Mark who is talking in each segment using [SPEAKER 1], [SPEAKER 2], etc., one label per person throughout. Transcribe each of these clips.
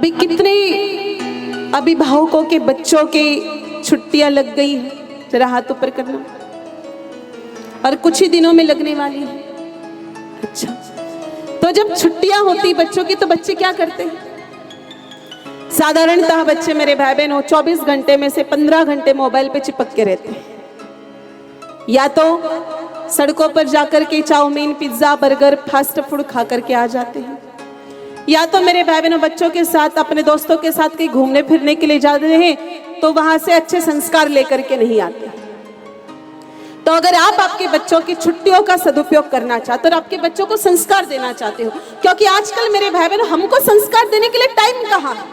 [SPEAKER 1] अभी कितने अभिभावकों के बच्चों के छुट्टियां लग गई है, जरा हाथ ऊपर करना, और कुछ ही दिनों में लगने वाली है। अच्छा, तो जब छुट्टियां होती बच्चों की तो बच्चे क्या करते हैं? साधारणतः बच्चे मेरे भाई बहनों 24 घंटे में से 15 घंटे मोबाइल पे चिपक के रहते हैं। या तो सड़कों पर जाकर के chow mein, pizza, burger, fast food खा करके आ जाते हैं, या तो मेरे भाई बहनों बच्चों के साथ, अपने दोस्तों के साथ कहीं घूमने फिरने के लिए जाते हैं तो वहां से अच्छे संस्कार लेकर के नहीं आते। तो अगर आप आपके बच्चों की छुट्टियों का सदुपयोग करना चाहते हो और आपके बच्चों को संस्कार देना चाहते हो, क्योंकि आजकल मेरे भाई बहनों हमको संस्कार देने के लिए टाइम कहाँ है,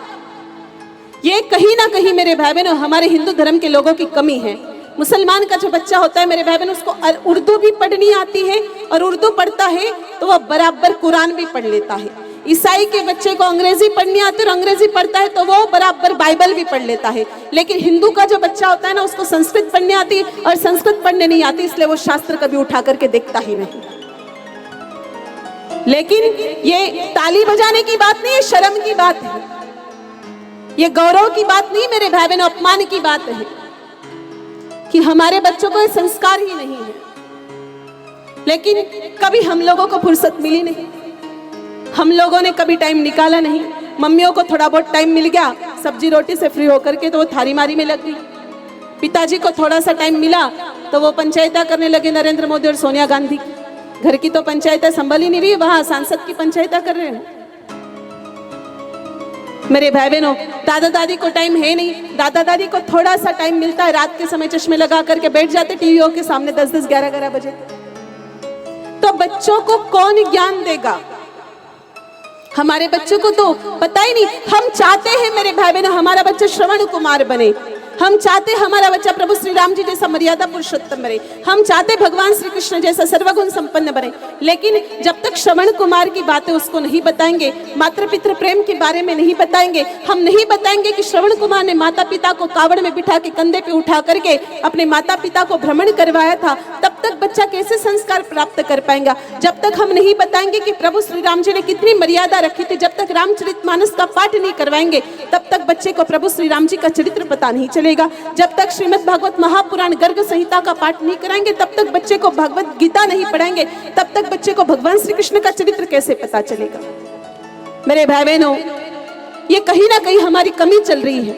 [SPEAKER 1] ये कहीं ना कहीं मेरे भाई बहनों हमारे हिंदू धर्म के लोगों की कमी है। मुसलमान का जो बच्चा होता है मेरे भाई बहनों, उसको उर्दू भी पढ़नी आती है, और उर्दू पढ़ता है तो वह बराबर कुरान भी पढ़ लेता है। ईसाई के बच्चे को अंग्रेजी पढ़नी आती है और अंग्रेजी पढ़ता है तो वो बराबर बाइबल भी पढ़ लेता है। लेकिन हिंदू का जो बच्चा होता है ना, उसको संस्कृत पढ़नी आती है और संस्कृत पढ़ने नहीं आती, इसलिए वो शास्त्र कभी उठा करके देखता ही नहीं। लेकिन ये ताली बजाने की बात नहीं है, शर्म की बात है, ये गौरव की बात नहीं मेरे भाई बहनों, अपमान की बात है कि हमारे बच्चों को संस्कार ही नहीं है। लेकिन कभी हम लोगों को फुर्सत मिली नहीं, हम लोगों ने कभी टाइम निकाला नहीं। मम्मियों को थोड़ा बहुत टाइम मिल गया सब्जी रोटी से फ्री होकर के तो वो थारी मारी में लग गई। पिताजी को थोड़ा सा टाइम मिला तो वो पंचायतें करने लगे, नरेंद्र मोदी और सोनिया गांधी। घर की तो पंचायतें संभल ही नहीं रही, वहां सांसद की पंचायतें कर रहे हैं। मेरे भाई बहनों, दादा दादी को टाइम है नहीं, दादा दादी को थोड़ा सा टाइम मिलता है, रात के समय चश्मे लगा करके बैठ जाते टीवीओ के सामने 10-10, 11-11 बजे। तो बच्चों को कौन ज्ञान देगा? हमारे बच्चों को तो पता ही नहीं। हम चाहते हैं मेरे भाई बहनों हमारा बच्चा श्रवण कुमार बने, हम चाहते हमारा बच्चा प्रभु श्री राम जी जैसा मर्यादा पुरुषोत्तम बने, हम चाहते भगवान श्री कृष्ण जैसा सर्वगुण संपन्न बने। लेकिन जब तक श्रवण कुमार की बातें उसको नहीं बताएंगे, मातृ पितृ प्रेम के बारे में नहीं बताएंगे, हम नहीं बताएंगे कि श्रवण कुमार ने माता पिता को कावड़ में बिठा के कंधे पे उठा करके अपने माता पिता को भ्रमण करवाया था, तब तक बच्चा कैसे संस्कार प्राप्त कर पाएगा? जब तक हम नहीं बताएंगे कि प्रभु श्री राम जी ने कितनी मर्यादा रखी थी, जब तक रामचरितमानस का पाठ नहीं करवाएंगे तब तक बच्चे को प्रभु श्री राम जी का चरित्र पता नहीं चलेगा। जब तक श्रीमद् भागवत महापुराण गर्ग संहिता का पाठ नहीं कराएंगे, तब तक बच्चे को भगवत गीता नहीं पढ़ाएंगे, तब तक बच्चे को भगवान श्री कृष्ण का चरित्र कैसे पता चलेगा? मेरे भाई बहनों, ये कहीं ना कहीं हमारी कमी चल रही है।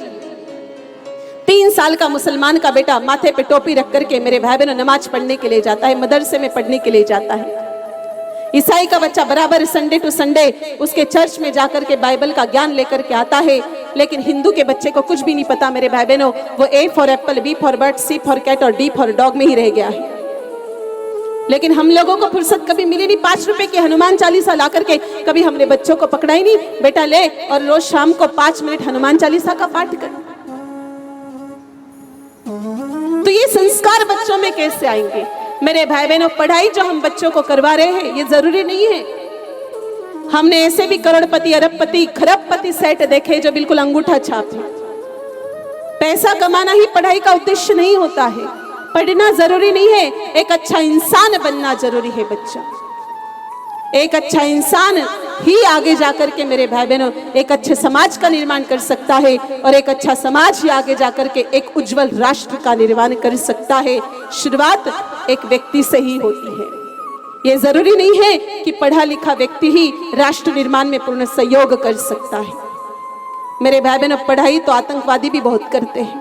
[SPEAKER 1] 3 साल का मुसलमान का बेटा माथे पे टोपी रख करके मेरे भाई बहनों नमाज पढ़ने के लिए जाता है, मदरसे में पढ़ने के लिए जाता है। ईसाई का बच्चा बराबर संडे टू संडे उसके चर्च में जाकर के बाइबल का ज्ञान लेकर के आता है। लेकिन हिंदू के बच्चे को कुछ भी नहीं पता मेरे भाई बहनों, वो A for apple, B for bird, C for cat और D फॉर डॉग में ही रह गया है। लेकिन हम लोगों को फुर्सत कभी मिली नहीं 5 रुपए की हनुमान चालीसा ला करके, कभी हमने बच्चों को पकड़ा ही नहीं, बेटा ले और रोज शाम को 5 मिनट हनुमान चालीसा का पाठ कर। तो ये संस्कार बच्चों में कैसे आएंगे? मेरे भाई बहनों, पढ़ाई जो हम बच्चों को करवा रहे हैं ये जरूरी नहीं है। हमने ऐसे भी करोड़पति, अरबपति, खरबपति सेट देखे जो बिल्कुल अंगूठा छाप है। पैसा कमाना ही पढ़ाई का उद्देश्य नहीं होता है, पढ़ना जरूरी नहीं है, एक अच्छा इंसान बनना जरूरी है। बच्चा एक अच्छा इंसान ही आगे जाकर के मेरे भाई बहनों एक अच्छे समाज का निर्माण कर सकता है, और एक अच्छा समाज ही आगे जाकर के एक उज्जवल राष्ट्र का निर्माण कर सकता है। शुरुआत एक व्यक्ति से ही होती है। ये जरूरी नहीं है कि पढ़ा लिखा व्यक्ति ही राष्ट्र निर्माण में पूर्ण सहयोग कर सकता है। मेरे भाई बहनों, पढ़ाई तो आतंकवादी भी बहुत करते हैं।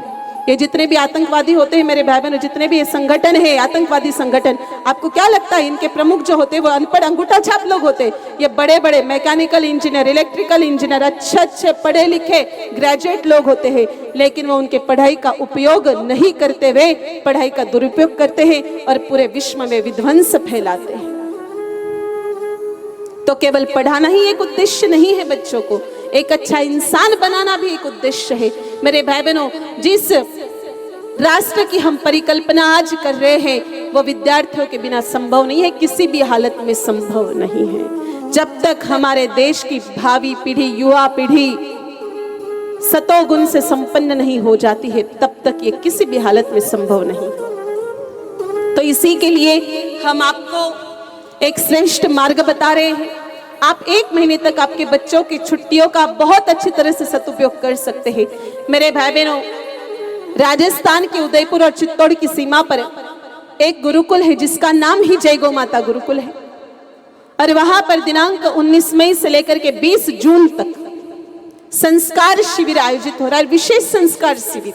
[SPEAKER 1] ये जितने भी आतंकवादी होते हैं मेरे भाई बहनों, जितने भी ये संगठन है आतंकवादी संगठन, आपको क्या लगता है इनके प्रमुख जो होते हैं वो अनपढ़ अंगूठा छाप लोग होते हैं? ये बड़े बड़े मैकेनिकल इंजीनियर, इलेक्ट्रिकल इंजीनियर, अच्छे पढ़े लिखे ग्रेजुएट लोग होते हैं। लेकिन वो उनके पढ़ाई का उपयोग नहीं करते हुए पढ़ाई का दुरुपयोग करते हैं और पूरे विश्व में विध्वंस फैलाते हैं। तो केवल पढ़ाना ही एक उद्देश्य नहीं है, बच्चों को एक अच्छा इंसान बनाना भी एक उद्देश्य है। मेरे भाई बहनों, जिस राष्ट्र की हम परिकल्पना आज कर रहे हैं वो विद्यार्थियों के बिना संभव नहीं है, किसी भी हालत में संभव नहीं है। जब तक हमारे देश की भावी पीढ़ी, युवा पीढ़ी सतोगुण से संपन्न नहीं हो जाती है, तब तक ये किसी भी हालत में संभव नहीं। तो इसी के लिए हम आपको एक श्रेष्ठ मार्ग बता रहे हैं। आप 1 महीने तक आपके बच्चों की छुट्टियों का बहुत अच्छी तरह से सदुपयोग कर सकते हैं। मेरे भाई बहनों, राजस्थान के उदयपुर और चित्तौड़ की सीमा पर एक गुरुकुल है जिसका नाम ही जय गौ माता गुरुकुल है, और वहां पर दिनांक 19 मई से लेकर के 20 जून तक संस्कार शिविर आयोजित हो रहा है। विशेष संस्कार शिविर,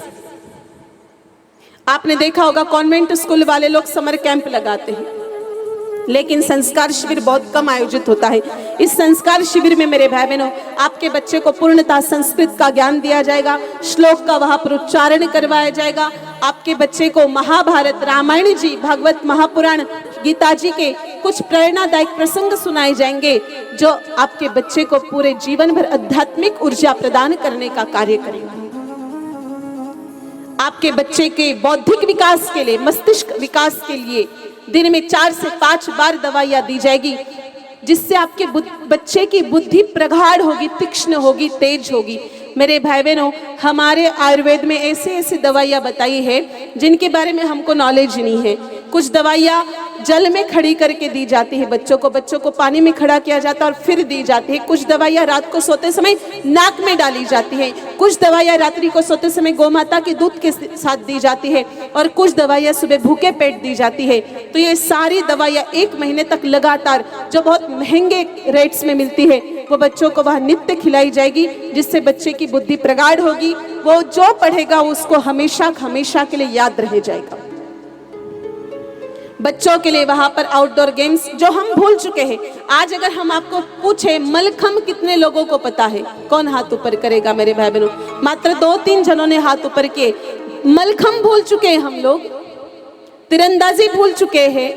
[SPEAKER 1] आपने देखा होगा कॉन्वेंट स्कूल वाले लोग समर कैंप लगाते हैं, लेकिन संस्कार शिविर बहुत कम आयोजित होता है। इस संस्कार शिविर में मेरे भाई बहनों, आपके बच्चे को पूर्णतः संस्कृत का ज्ञान दिया जाएगा, श्लोक का वहां पर उच्चारण करवाया जाएगा। आपके बच्चे को महाभारत, रामायण जी, भागवत, महापुराण, गीता जी के कुछ प्रेरणादायक प्रसंग सुनाए जाएंगे जो आपके बच्चे को पूरे जीवन भर आध्यात्मिक ऊर्जा प्रदान करने का कार्य करेंगे। आपके बच्चे के बौद्धिक विकास के लिए, मस्तिष्क विकास के लिए दिन में 4 से 5 बार दवाइयां दी जाएगी, जिससे आपके बच्चे की बुद्धि प्रगाढ़ होगी, तीक्ष्ण होगी, तेज होगी। मेरे भाई बहनों, हमारे आयुर्वेद में ऐसी दवाइयां बताई है जिनके बारे में हमको नॉलेज नहीं है। कुछ दवाइयां जल में खड़ी करके दी जाती है बच्चों को पानी में खड़ा किया जाता है और फिर दी जाती है। कुछ दवाइयां रात को सोते समय नाक में डाली जाती है, कुछ दवाइयां रात्रि को सोते समय गौ माता के दूध के साथ दी जाती है, और कुछ दवाइयां सुबह भूखे पेट दी जाती है। तो ये सारी दवाइयां 1 महीने तक लगातार, जो बहुत महंगे रेट्स में मिलती है, वो बच्चों को वह नित्य खिलाई जाएगी, जिससे बच्चे की बुद्धि प्रगाढ़ होगी। वो जो पढ़ेगा उसको हमेशा हमेशा के लिए याद रह जाएगा। बच्चों के लिए वहां पर आउटडोर गेम्स जो हम भूल चुके हैं। आज अगर हम आपको पूछे मलखम कितने लोगों को पता है, कौन हाथ ऊपर करेगा मेरे भाई बहनों? मात्र 2-3 जनों ने हाथ ऊपर किए। मलखम भूल चुके हैं हम लोग, तीरंदाजी भूल चुके हैं,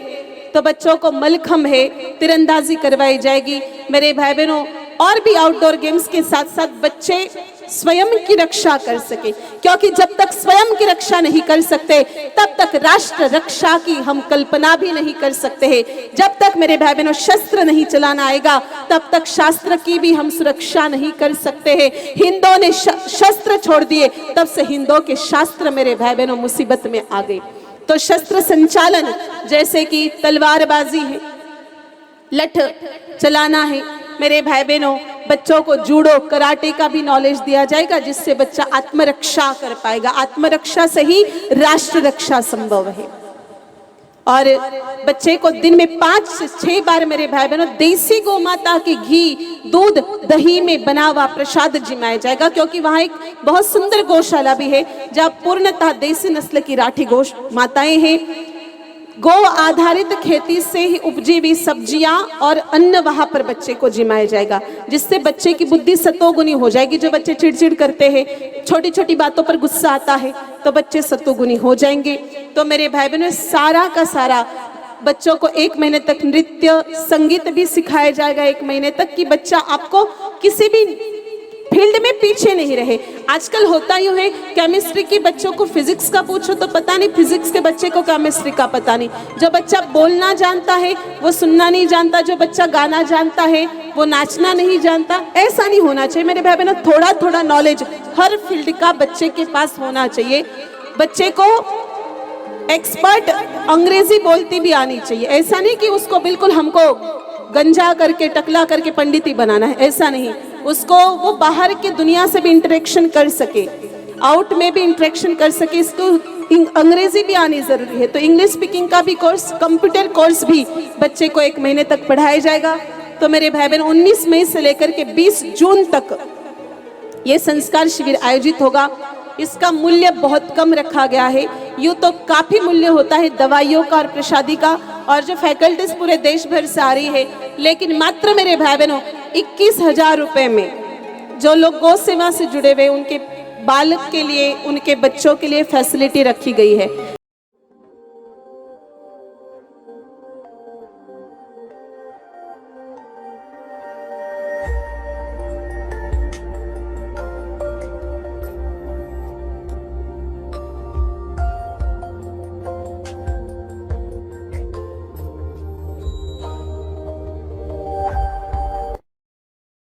[SPEAKER 1] तो बच्चों को मलखम है, तीरंदाजी करवाई जाएगी। मेरे भाई बहनों, और भी आउटडोर गेम्स के साथ साथ बच्चे स्वयं की रक्षा कर सके, क्योंकि जब तक स्वयं की रक्षा नहीं कर सकते तब तक राष्ट्र रक्षा की हम कल्पना भी नहीं कर सकते हैं। जब तक मेरे भाई बहनों शस्त्र नहीं चलाना आएगा तब तक शास्त्र की भी हम सुरक्षा नहीं कर सकते हैं। हिंदुओं ने शस्त्र छोड़ दिए, तब से हिंदुओं के शास्त्र मेरे भाई बहनों मुसीबत में आ गए। तो शस्त्र संचालन, जैसे कि तलवारबाजी है, लठ चलाना है, मेरे भाई बहनों बच्चों को जूडो, कराटे का भी नॉलेज दिया जाएगा, जिससे बच्चा आत्मरक्षा कर पाएगा। आत्मरक्षा से ही राष्ट्र रक्षा संभव है। और बच्चे को दिन में 5 से 6 बार मेरे भाई बहनों देसी गौ माता के घी, दूध, दही में बना हुआ प्रसाद जिमाया जाएगा, क्योंकि वहाँ एक बहुत सुंदर गौशाला भी है जहाँ पूर्णतः देसी नस्ल की राठी गौ माताएं हैं। गौ आधारित खेती से ही उपजी हुई सब्जियां और अन्न वहां पर बच्चे को जिमाया जाएगा, जिससे बच्चे की बुद्धि सतोगुनी हो जाएगी। जो बच्चे चिड़चिड़ करते हैं, छोटी छोटी बातों पर गुस्सा आता है, तो बच्चे सतोगुनी हो जाएंगे। तो मेरे भाई बहनों, सारा का सारा बच्चों को 1 महीने तक नृत्य, संगीत भी सिखाया जाएगा 1 महीने तक, कि बच्चा आपको किसी भी फील्ड में पीछे नहीं रहे। आजकल होता यूं है, केमिस्ट्री के बच्चों को फिजिक्स का पूछो तो पता नहीं, फिजिक्स के बच्चे को केमिस्ट्री का पता नहीं। जो बच्चा बोलना जानता है वो सुनना नहीं जानता, जो बच्चा गाना जानता है वो नाचना नहीं जानता। ऐसा नहीं होना चाहिए मेरे भाई बहनों। थोड़ा थोड़ा नॉलेज हर फील्ड का बच्चे के पास होना चाहिए। बच्चे को एक्सपर्ट अंग्रेजी बोलती भी आनी चाहिए। ऐसा नहीं कि उसको बिल्कुल हमको गंजा करके, टकला करके पंडिती बनाना है, ऐसा नहीं। उसको वो बाहर की दुनिया से भी इंटरेक्शन कर सके, आउट में भी इंटरेक्शन कर सके। इसको अंग्रेजी भी आनी जरूरी है, तो इंग्लिश स्पीकिंग का भी कोर्स, कंप्यूटर कोर्स भी बच्चे को 1 महीने तक पढ़ाया जाएगा। तो मेरे भाई बहन, 19 मई से लेकर के 20 जून तक ये संस्कार शिविर आयोजित होगा। इसका मूल्य बहुत कम रखा गया है। यूँ तो काफी मूल्य होता है दवाइयों का और प्रसादी का, और जो फैकल्टीज पूरे देश भर से आ रही है, लेकिन मात्र मेरे भाई बहनों 21,000 रुपए में जो लोग गौ सेवा से जुड़े हुए उनके बालक के लिए, उनके बच्चों के लिए फैसिलिटी रखी गई है।